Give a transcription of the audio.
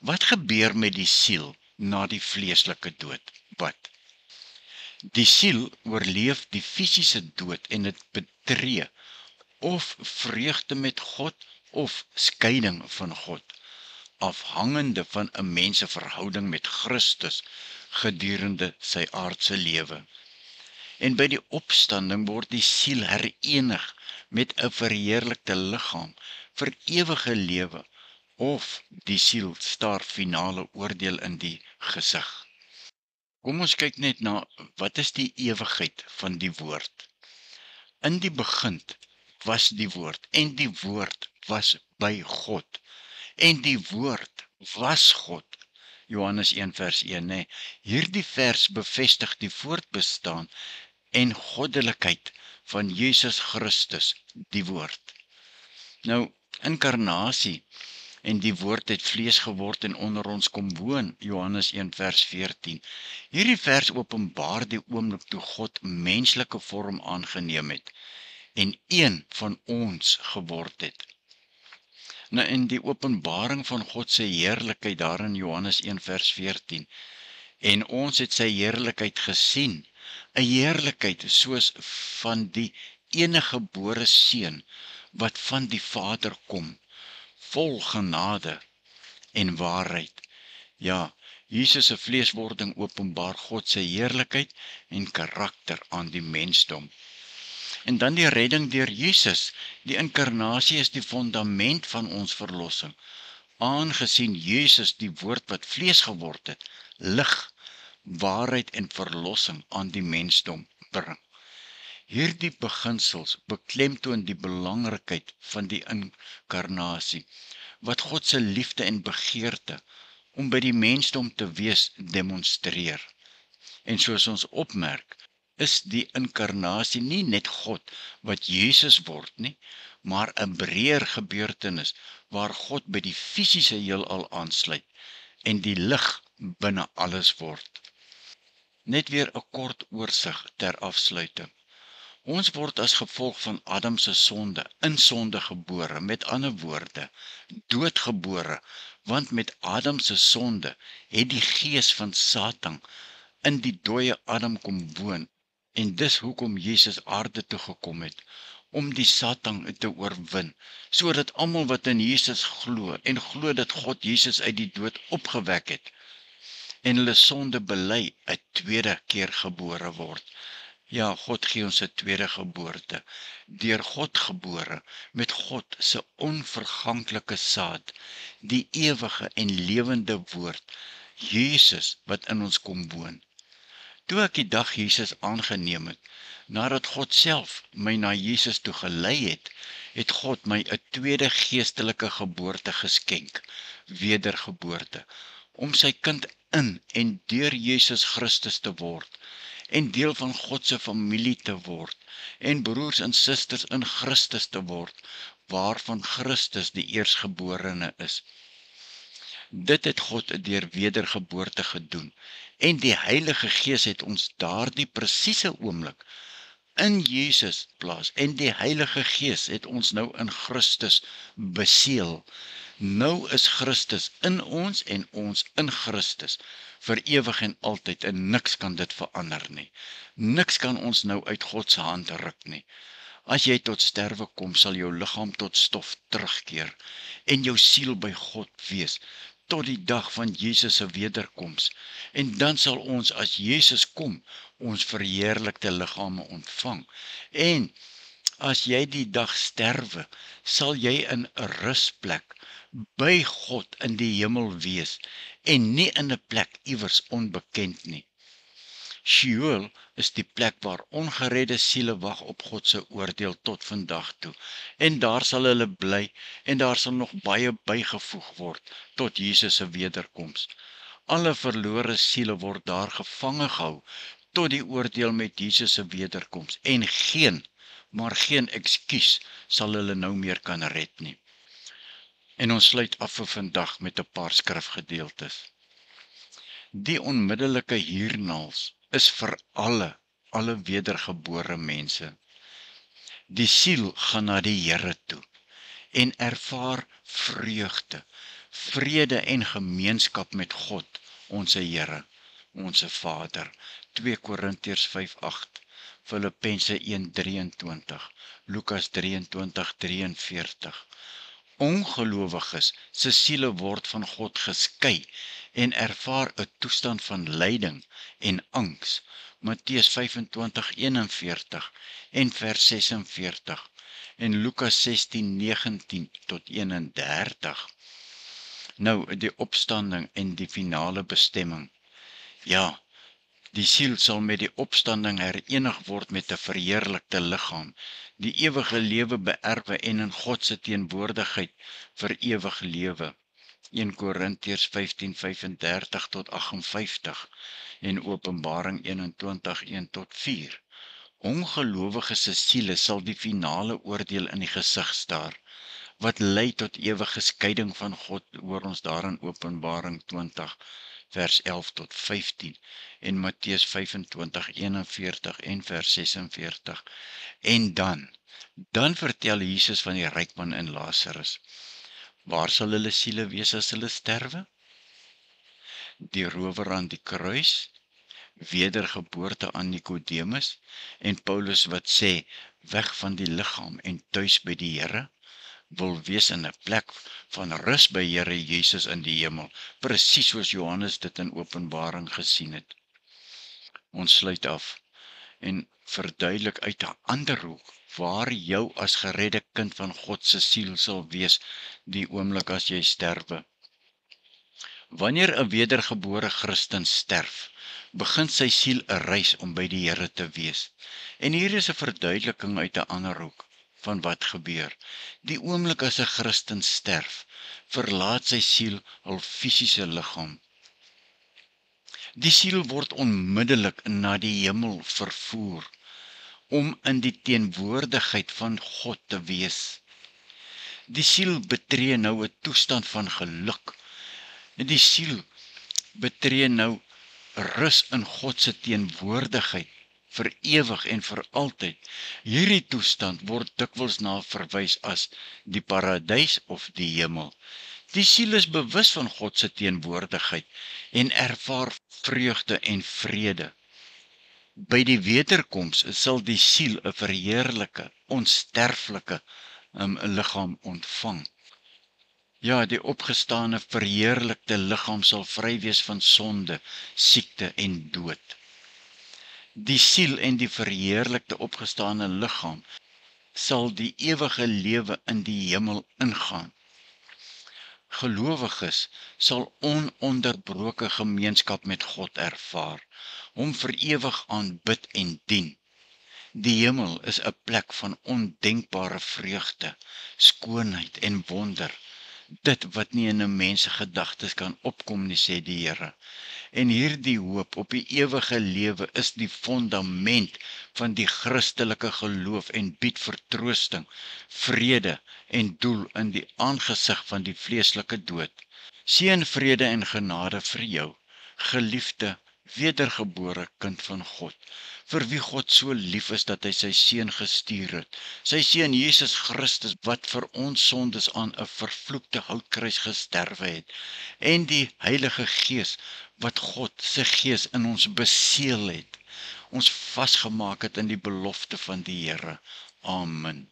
Wat gebeur met die siel na die vleeslike dood? Wat? Die siel oorleef die fisiese dood en dit betree of vreugde met God of skeiding van God, afhangende van 'n mens se verhouding met Christus gedurende sy aardse lewe. En by die opstanding word die siel herenig met 'n verheerlikte liggaam vir ewige lewe, of die siel staar finale oordeel in die gesig. Kom ons kyk net na wat is die ewigheid van die woord. In die begin was die woord, en die woord was by God, en die woord was God. Johannes 1 vers 1, nee. Hierdie vers bevestig die voortbestaan en goddelikheid van Jesus Christus, die woord. Nou, inkarnasie, en die woord het vlees geword en onder ons kom woon, Johannes 1 vers 14. Hierdie vers openbaar die oomblik toe God menslike vorm aangeneem het, en een van ons geword het. Nou in die openbaring van God se heerlikheid daar in Johannes 1 vers 14, en ons het sy heerlikheid gesien, 'n heerlikheid soos van die eniggebore seun, wat van die Vader kom, vol genade en waarheid. Ja, Jesus se vleeswording openbaar God se heerlikheid en karakter aan die mensdom. En dan die redding deur Jesus. Die inkarnasie is die fundament van ons verlossing, aangesien Jesus die woord wat vlees geword het, lig, waarheid en verlossing aan die mensdom bring. Hierdie beginsels beklemtoon die belangrikheid van die inkarnasie, wat God se liefde en begeerte om by die mensdom te wees demonstreer. En soos ons opmerk, is die inkarnasie nie net God wat Jesus word nie, maar 'n breër gebeurtenis waar God by die fisiese heelal aansluit en die lig binne alles word. Net weer 'n kort oorsig ter afsluiting. Ons word as gevolg van Adam se sonde in sonde gebore, met ander woorde, doodgebore, want met Adam se sonde het die gees van Satan in die dooie Adam kom woon, en dis hoekom Jesus aarde toe gekom het, om die Satan te oorwin, sodat almal wat in Jesus glo, en glo dat God Jesus uit die dood opgewek het, en hulle sonde bely, 'n tweede keer gebore word. Ja, God gee ons 'n tweede geboorte, deur God gebore, met God se onverganklike saad, die ewige en lewende woord, Jesus wat in ons kom woon. Toe ek die dag Jesus aangeneem het, nadat God self my na Jesus toe gelei het, het God my 'n tweede geestelike geboorte geskenk, wedergeboorte, om sy kind in en deur Jesus Christus te word, en deel van God se familie te word, en broers en susters in Christus te word, waarvan Christus die eersgeborene is. Dit het God deur wedergeboorte gedoen, en die Heilige Gees het ons daardie presiese oomblik in Jesus plaas, en die Heilige Gees het ons nou in Christus beseël. Nou is Christus in ons en ons in Christus, vir ewig en altyd, en niks kan dit verander nie. Niks kan ons nou uit God se hand ruk nie. As jy tot sterwe kom, sal jou liggaam tot stof terugkeer, en jou siel by God wees, tot die dag van Jesus se wederkoms, en dan sal ons, as Jesus kom, ons verheerlikte liggame ontvang, en as jy die dag sterwe, sal jy in 'n rusplek by God in die hemel wees, en nie in 'n plek iewers onbekend nie. Sheol is die plek waar ongeredde siele wag op God se oordeel tot vandag toe, en daar sal hulle bly, en daar sal nog baie bygevoeg word tot Jesus se wederkoms. Alle verlore siele word daar gevange gehou tot die oordeel met Jesus se wederkoms, en geen ekskuus sal hulle nou meer kan red nie. En ons sluit af vir vandag met 'n paar skrifgedeeltes. Die onmiddellike hiernamaals is vir alle wedergebore mense. Die siel gaan na die Here toe en ervaar vreugde, vrede en gemeenskap met God, ons Here, ons Vader. 2 Korintiërs 5:8, Filippense 1:23, Lukas 23:43. Ongelowiges se siele word van God geskei en ervaar 'n toestand van lyding en angs. Matteus 25:41 en vers 46 en Lukas 16:19 tot 31. Nou, die opstanding en die finale bestemming. Ja, die siel sal met die opstanding herenig word met 'n verheerlikte liggaam, die ewige lewe beerwe en in God se teenwoordigheid vir ewig lewe. 1 Korintiërs 15:35 tot 58 en Openbaring 21:1 tot 4. Ongelowige se siele sal die finale oordeel in die gesig staar, wat lei tot ewige skeiding van God, hoor ons daar in Openbaring 20 vers 11 tot 15 en Matteus 25:41 en vers 46. En dan vertel Jesus van die ryk man en Lazarus. Waar sal hulle siele wees as hulle sterwe? Die rower aan die kruis, wedergeboorte aan Nikodemus en Paulus wat sê, weg van die liggaam en tuis by die Here, wil wees in 'n plek van rus by Here Jesus in die hemel, presies soos Johannes dit in Openbaring gesien het. Ons sluit af en verduidelik uit 'n ander hoek waar jou as geredde kind van God se siel sal wees die oomblik as jy sterwe. Wanneer 'n wedergebore Christen sterf, begin sy siel 'n reis om by die Here te wees. En hier is 'n verduideliking uit 'n ander hoek van wat gebeur. Die oomblik as 'n Christen sterf, verlaat sy siel hul fisiese liggaam. Die siel word onmiddellik na die hemel vervoer, om in die teenwoordigheid van God te wees. Die siel betree nou 'n toestand van geluk. Die siel betree nou rus in God se teenwoordigheid, vir ewig en vir altyd. Hierdie toestand word dikwels na verwys as die paradys of die hemel. Die siel is bewus van God se teenwoordigheid en ervaar vreugde en vrede. By die wederkoms sal die siel 'n verheerlike, onsterflike liggaam ontvang. Ja, die opgestane verheerlikte liggaam sal vry wees van sonde, siekte en dood. Die siel en die verheerlikte opgestane liggaam sal die ewige lewe in die hemel ingaan. Gelowiges sal ononderbroke gemeenskap met God ervaar, hom vir ewig aanbid en dien. Die hemel is 'n plek van ondenkbare vreugde, skoonheid en wonder. Dit wat nie in 'n mens se gedagtes kan opkom nie, sê die Here. En hierdie hoop op die ewige lewe is die fondament van die Christelike geloof en bied vertroosting, vrede en doel in die aangesig van die vleeslike dood. Seën, vrede en genade vir jou, geliefde, wedergebore kind van God, vir wie God so lief is dat hy sy seun gestuur het. Sy seun Jesus Christus wat vir ons sondes aan 'n vervloekte houtkruis gesterwe het, en die Heilige Gees wat God se Gees in ons beseël het, ons vasgemaak het in die belofte van die Here. Amen.